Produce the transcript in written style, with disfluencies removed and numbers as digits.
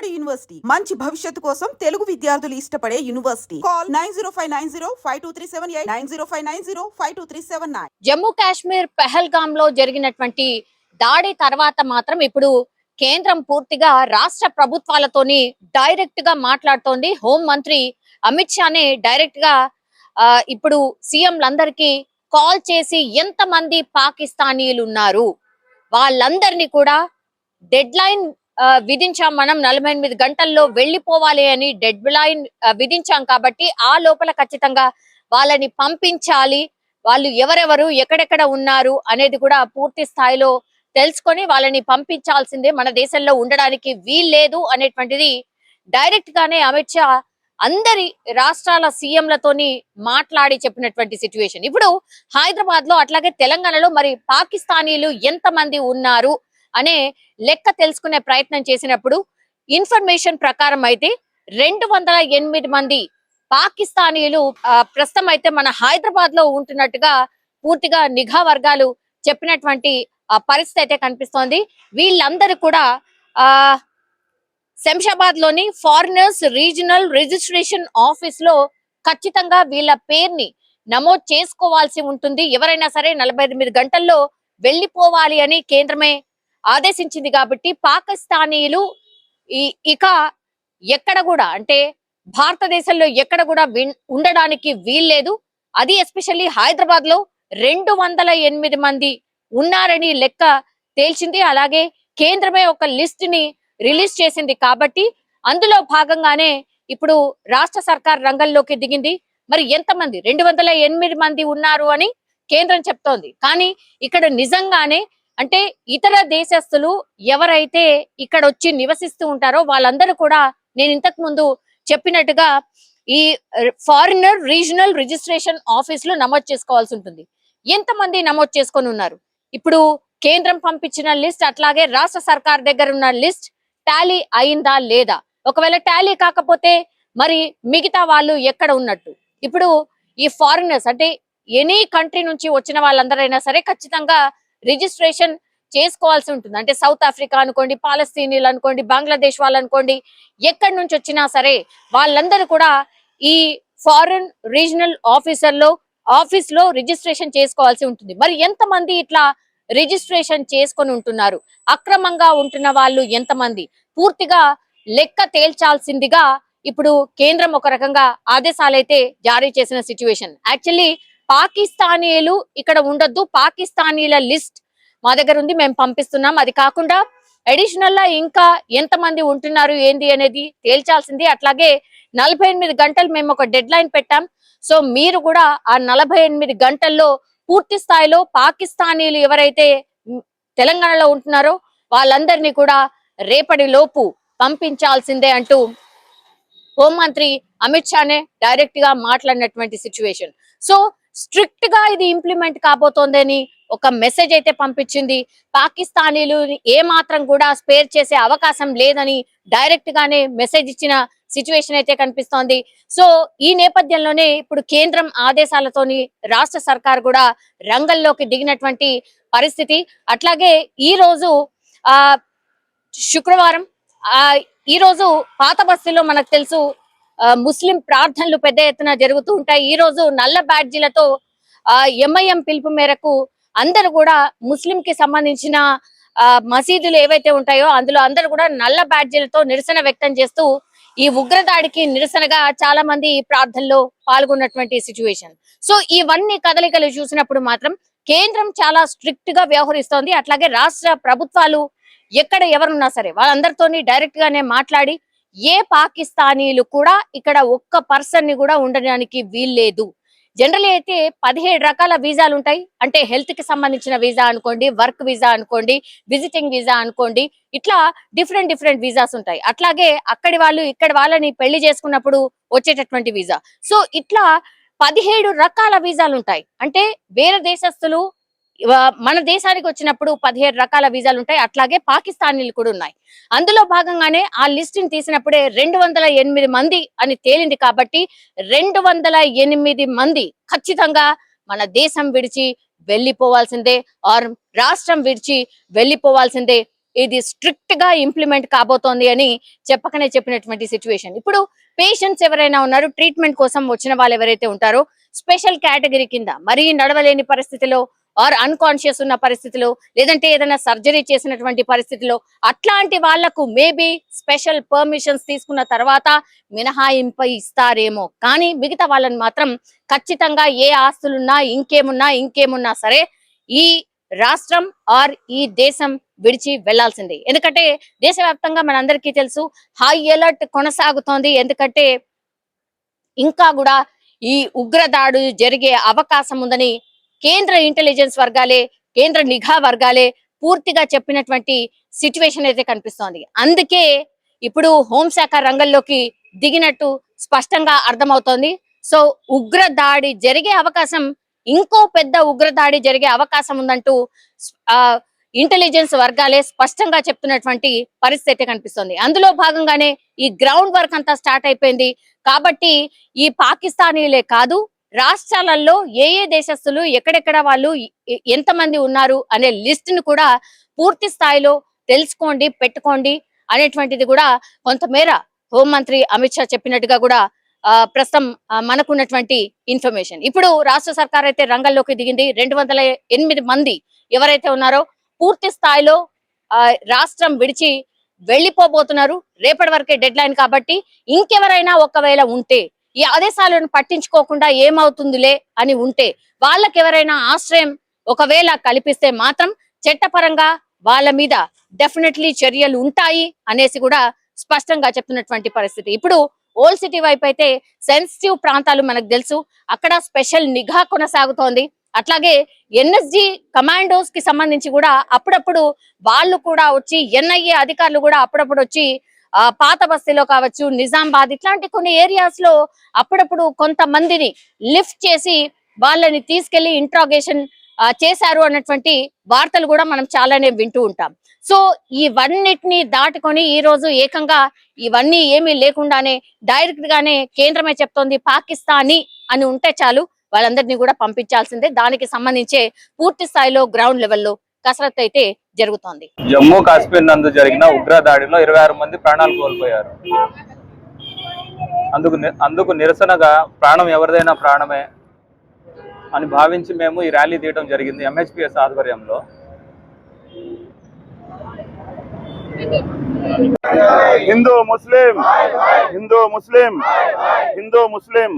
బాలబడి యూనివర్సిటీ మంచి భవిష్యత్తు కోసం తెలుగు విద్యార్థులు ఇష్టపడే యూనివర్సిటీ. కాల్ 9059052378 9059052379. జమ్మూ కాశ్మీర్ పెహల్గామ్ లో జరిగినటువంటి దాడి తర్వాత మాత్రం ఇప్పుడు కేంద్రం పూర్తిగా రాష్ట్ర ప్రభుత్వాలతోని డైరెక్ట్ గా మాట్లాడుతోంది. హోం మంత్రి అమిత్ షానే డైరెక్ట్ గా ఇప్పుడు సీఎంలందరికీ కాల్ చేసి ఎంతమంది పాకిస్తానీయులు ఉన్నారు వాళ్ళందరినీ కూడా డెడ్ లైన్ విధించాం. మనం 48 గంటల్లో వెళ్లిపోవాలి అని డెడ్ లైన్ విధించాం కాబట్టి ఆ లోపల ఖచ్చితంగా వాళ్ళని పంపించాలి. వాళ్ళు ఎవరెవరు ఎక్కడెక్కడ ఉన్నారు అనేది కూడా పూర్తి స్థాయిలో తెలుసుకొని వాళ్ళని పంపించాల్సిందే, మన దేశంలో ఉండడానికి వీల్లేదు అనేటువంటిది డైరెక్ట్ గానే అమిత్ షా అందరి రాష్ట్రాల సీఎంలతోని మాట్లాడి చెప్పినటువంటి సిచ్యువేషన్. ఇప్పుడు హైదరాబాద్ లో అట్లాగే తెలంగాణలో మరి పాకిస్తానీలు ఎంతమంది ఉన్నారు అనే లెక్క తెలుసుకునే ప్రయత్నం చేసినప్పుడు ఇన్ఫర్మేషన్ ప్రకారం అయితే 208 మంది పాకిస్తానీలు ప్రస్తుతం అయితే మన హైదరాబాద్ లో ఉంటున్నట్టుగా పూర్తిగా నిఘా వర్గాలు చెప్పినటువంటి పరిస్థితి అయితే కనిపిస్తోంది. వీళ్ళందరూ కూడా శంషాబాద్ లోని ఫారినర్స్ రీజనల్ రిజిస్ట్రేషన్ ఆఫీస్ లో ఖచ్చితంగా వీళ్ళ పేరుని నమోదు చేసుకోవాల్సి ఉంటుంది. ఎవరైనా సరే 48 గంటల్లో వెళ్లిపోవాలి అని కేంద్రమే ఆదేశించింది కాబట్టి పాకిస్తానీయులు ఇక ఎక్కడ కూడా అంటే భారతదేశంలో ఎక్కడ కూడా ఉండడానికి వీల్లేదు. అది ఎస్పెషల్లీ హైదరాబాద్ లో 208 మంది ఉన్నారని లెక్క తేల్చింది. అలాగే కేంద్రమే ఒక లిస్ట్ ని రిలీజ్ చేసింది కాబట్టి అందులో భాగంగానే ఇప్పుడు రాష్ట్ర సర్కార్ రంగంలోకి దిగింది. మరి ఎంతమంది 208 మంది ఉన్నారు అని కేంద్రం చెప్తోంది. కానీ ఇక్కడ నిజంగానే అంటే ఇతర దేశస్తులు ఎవరైతే ఇక్కడ వచ్చి నివసిస్తూ ఉంటారో వాళ్ళందరూ కూడా నేను ఇంతకు ముందు చెప్పినట్టుగా ఈ ఫారినర్ రీజనల్ రిజిస్ట్రేషన్ ఆఫీస్ లో నమోదు చేసుకోవాల్సి ఉంటుంది. ఎంతమంది నమోదు చేసుకొని ఉన్నారు? ఇప్పుడు కేంద్రం పంపించిన లిస్ట్ అట్లాగే రాష్ట్ర సర్కార్ దగ్గర ఉన్న లిస్ట్ టాలీ అయిందా లేదా? ఒకవేళ టాలీ కాకపోతే మరి మిగతా వాళ్ళు ఎక్కడ ఉన్నట్టు? ఇప్పుడు ఈ ఫారినర్స్ అంటే ఎనీ కంట్రీ నుంచి వచ్చిన వాళ్ళందరైనా సరే ఖచ్చితంగా రిజిస్ట్రేషన్ చేసుకోవాల్సి ఉంటుంది. అంటే సౌత్ ఆఫ్రికా అనుకోండి, పాలస్తీనీలు అనుకోండి, బంగ్లాదేశ్ వాళ్ళు అనుకోండి, ఎక్కడి నుంచి వచ్చినా సరే వాళ్ళందరూ కూడా ఈ ఫారిన్ రీజనల్ ఆఫీస్ లో రిజిస్ట్రేషన్ చేసుకోవాల్సి ఉంటుంది. మరి ఎంతమంది ఇట్లా రిజిస్ట్రేషన్ చేసుకొని ఉంటున్నారు? అక్రమంగా ఉంటున్న వాళ్ళు ఎంతమంది? పూర్తిగా లెక్క తేల్చాల్సిందిగా ఇప్పుడు కేంద్రం ఒక రకంగా ఆదేశాలైతే జారీ చేసిన సిచ్యువేషన్. యాక్చువల్లీ పాకిస్తానీయులు ఇక్కడ ఉండొద్దు, పాకిస్తానీల లిస్ట్ మా దగ్గర ఉంది, మేము పంపిస్తున్నాం. అది కాకుండా అడిషనల్ గా ఇంకా ఎంతమంది ఉంటున్నారు ఏంది అనేది తేల్చాల్సింది. అట్లాగే 48 గంటలు మేము ఒక డెడ్ లైన్ పెట్టాం. సో మీరు కూడా ఆ 48 గంటల్లో పూర్తి స్థాయిలో పాకిస్తానీలు ఎవరైతే తెలంగాణలో ఉంటున్నారో వాళ్ళందరినీ కూడా రేపటి లోపు పంపించాల్సిందే అంటూ హోంమంత్రి అమిత్ షానే డైరెక్ట్ గా మాట్లాడినటువంటి సిచ్యువేషన్. సో స్ట్రిక్ట్ గా ఇది ఇంప్లిమెంట్ కాబోతోందని ఒక మెసేజ్ అయితే పంపించింది. పాకిస్తానీలు ఏ మాత్రం కూడా స్పేర్ చేసే అవకాశం లేదని డైరెక్ట్ గానే మెసేజ్ ఇచ్చిన సిచ్యువేషన్ అయితే కనిపిస్తోంది. సో ఈ నేపథ్యంలోనే ఇప్పుడు కేంద్రం ఆదేశాలతోని రాష్ట్ర సర్కార్ కూడా రంగంలోకి దిగినటువంటి పరిస్థితి. అట్లాగే ఈ రోజు శుక్రవారం ఈ రోజు పాత బస్తీలో మనకు తెలుసు ముస్లిం ప్రార్థనలు పెద్ద ఎత్తున జరుగుతూ ఉంటాయి. ఈ రోజు నల్ల బ్యాడ్జీలతో ఎంఐఎం పిలుపు మేరకు అందరూ కూడా ముస్లిం కి సంబంధించిన మసీదులు ఏవైతే ఉంటాయో అందులో అందరూ కూడా నల్ల బ్యాడ్జీలతో నిరసన వ్యక్తం చేస్తూ ఈ ఉగ్రదాడికి నిరసనగా చాలా మంది ఈ ప్రార్థనలో పాల్గొన్నటువంటి సిచ్యువేషన్. సో ఇవన్నీ కదలికలు చూసినప్పుడు మాత్రం కేంద్రం చాలా స్ట్రిక్ట్ గా వ్యవహరిస్తోంది. అట్లాగే రాష్ట్ర ప్రభుత్వాలు ఎక్కడ ఎవరున్నా సరే వాళ్ళందరితోని డైరెక్ట్ గానే మాట్లాడి ఏ పాకిస్తానీలు కూడా ఇక్కడ ఒక్క పర్సన్ ని కూడా ఉండడానికి వీల్లేదు. జనరల్ అయితే 17 రకాల వీసాలు ఉంటాయి. అంటే హెల్త్ కి సంబంధించిన వీసా అనుకోండి, వర్క్ వీసా అనుకోండి, విజిటింగ్ వీసా అనుకోండి, ఇట్లా డిఫరెంట్ వీసాస్ ఉంటాయి. అట్లాగే అక్కడి వాళ్ళు ఇక్కడ వాళ్ళని పెళ్లి చేసుకున్నప్పుడు వచ్చేటటువంటి వీసా. సో ఇట్లా 17 రకాల వీసాలు ఉంటాయి. అంటే వేరే దేశస్తులు మన దేశానికి వచ్చినప్పుడు 17 రకాల వీసాలు ఉంటాయి. అట్లాగే పాకిస్తానీలు కూడా ఉన్నాయి. అందులో భాగంగానే ఆ లిస్ట్ ని తీసినప్పుడే 208 మంది అని తేలింది. కాబట్టి 208 మంది ఖచ్చితంగా మన దేశం విడిచి వెళ్లిపోవాల్సిందే, ఆర్ రాష్ట్రం విడిచి వెళ్లిపోవాల్సిందే. ఇది స్ట్రిక్ట్ గా ఇంప్లిమెంట్ కాబోతోంది అని చెప్పకనే చెప్పినటువంటి సిచ్యువేషన్. ఇప్పుడు పేషెంట్స్ ఎవరైనా ఉన్నారు, ట్రీట్మెంట్ కోసం వచ్చిన వాళ్ళు ఎవరైతే ఉంటారో స్పెషల్ కేటగిరీ కింద మరీ నడవలేని పరిస్థితిలో ఆర్ అన్కాన్షియస్ ఉన్న పరిస్థితిలో, లేదంటే ఏదైనా సర్జరీ చేసినటువంటి పరిస్థితిలో అట్లాంటి వాళ్లకు మేబీ స్పెషల్ పర్మిషన్స్ తీసుకున్న తర్వాత మినహాయింపు ఇస్తారేమో. కానీ మిగతా వాళ్ళని మాత్రం ఖచ్చితంగా ఏ ఆస్తులున్నా ఇంకేమున్నా సరే ఈ రాష్ట్రం ఆర్ ఈ దేశం విడిచి వెళ్లాల్సిందే. ఎందుకంటే దేశవ్యాప్తంగా మనందరికీ తెలుసు హై అలర్ట్ కొనసాగుతోంది. ఎందుకంటే ఇంకా కూడా ఈ ఉగ్రదాడు జరిగే అవకాశం ఉందని కేంద్ర ఇంటెలిజెన్స్ వర్గాలే, కేంద్ర నిఘా వర్గాలే పూర్తిగా చెప్పినటువంటి సిచ్యువేషన్ అయితే కనిపిస్తోంది. అందుకే ఇప్పుడు హోంశాఖ రంగంలోకి దిగినట్టు స్పష్టంగా అర్థమవుతోంది. సో ఉగ్రదాడి జరిగే అవకాశం, ఇంకో పెద్ద ఉగ్రదాడి జరిగే అవకాశం ఉందంటూ ఇంటెలిజెన్స్ వర్గాలే స్పష్టంగా చెప్తున్నటువంటి పరిస్థితి కనిపిస్తుంది. అందులో భాగంగానే ఈ గ్రౌండ్ వర్క్ అంతా స్టార్ట్ అయిపోయింది. కాబట్టి ఈ పాకిస్తానీలే కాదు, రాష్ట్రాలలో ఏ దేశస్తులు ఎక్కడెక్కడ వాళ్ళు ఎంతమంది ఉన్నారు అనే లిస్ట్ ను కూడా పూర్తి స్థాయిలో తెలుసుకోండి, పెట్టుకోండి అనేటువంటిది కూడా కొంతమేర హోంమంత్రి అమిత్ షా చెప్పినట్టుగా కూడా ప్రస్తుతం మనకున్నటువంటి ఇన్ఫర్మేషన్. ఇప్పుడు రాష్ట్ర సర్కార్ అయితే రంగంలోకి దిగింది. 208 మంది ఎవరైతే ఉన్నారో పూర్తి స్థాయిలో రాష్ట్రం విడిచి వెళ్లిపోబోతున్నారు. రేపటి వరకే డెడ్ లైన్ కాబట్టి ఇంకెవరైనా ఒకవేళ ఉంటే ఈ ఆదేశాలను పట్టించుకోకుండా ఏమవుతుందిలే అని ఉంటే వాళ్ళకి ఎవరైనా ఆశ్రయం ఒకవేళ కల్పిస్తే మాత్రం చట్టపరంగా వాళ్ళ మీద డెఫినెట్లీ చర్యలు ఉంటాయి అనేసి కూడా స్పష్టంగా చెప్తున్నటువంటి పరిస్థితి. ఇప్పుడు ఓల్డ్ సిటీ వైపు అయితే సెన్సిటివ్ ప్రాంతాలు మనకు తెలుసు, అక్కడ స్పెషల్ నిఘా కొనసాగుతోంది. అట్లాగే ఎన్ఎస్జి కమాండోస్ కి సంబంధించి కూడా అప్పుడప్పుడు వాళ్ళు కూడా వచ్చి, ఎన్ఐఏ అధికారులు కూడా అప్పుడప్పుడు వచ్చి పాత బస్తీలో కావచ్చు, నిజామాబాద్ ఇట్లాంటి కొన్ని ఏరియాస్ లో అప్పుడప్పుడు కొంతమందిని లిఫ్ట్ చేసి వాళ్ళని తీసుకెళ్లి ఇంట్రాగేషన్ చేశారు అన్నటువంటి వార్తలు కూడా మనం చాలానే వింటూ ఉంటాం. సో ఇవన్నిటిని దాటుకొని ఈ రోజు ఏకంగా ఇవన్నీ ఏమీ లేకుండానే డైరెక్ట్ గానే కేంద్రమే చెప్తోంది పాకిస్తానీ అని ఉంటే చాలు వాళ్ళందరినీ కూడా పంపించాల్సిందే. దానికి సంబంధించే పూర్తి స్థాయిలో గ్రౌండ్ లెవెల్లో కసరత్తు అయితే జరుగుతోంది. జమ్మూ కాశ్మీర్ నందు జరిగిన ఉగ్ర దాడిలో 26 మంది ప్రాణాలు కోల్పోయారు. అందుకు నిరసనగా ప్రాణం ఎవరిదైనా ప్రాణమే అని భావించి మేము ఈ ర్యాలీ తీయడం జరిగింది ఎంహెచ్పిఎస్ ఆధ్వర్యంలో. హిందూ ముస్లిం హిందూ ముస్లిం హిందూ ముస్లిం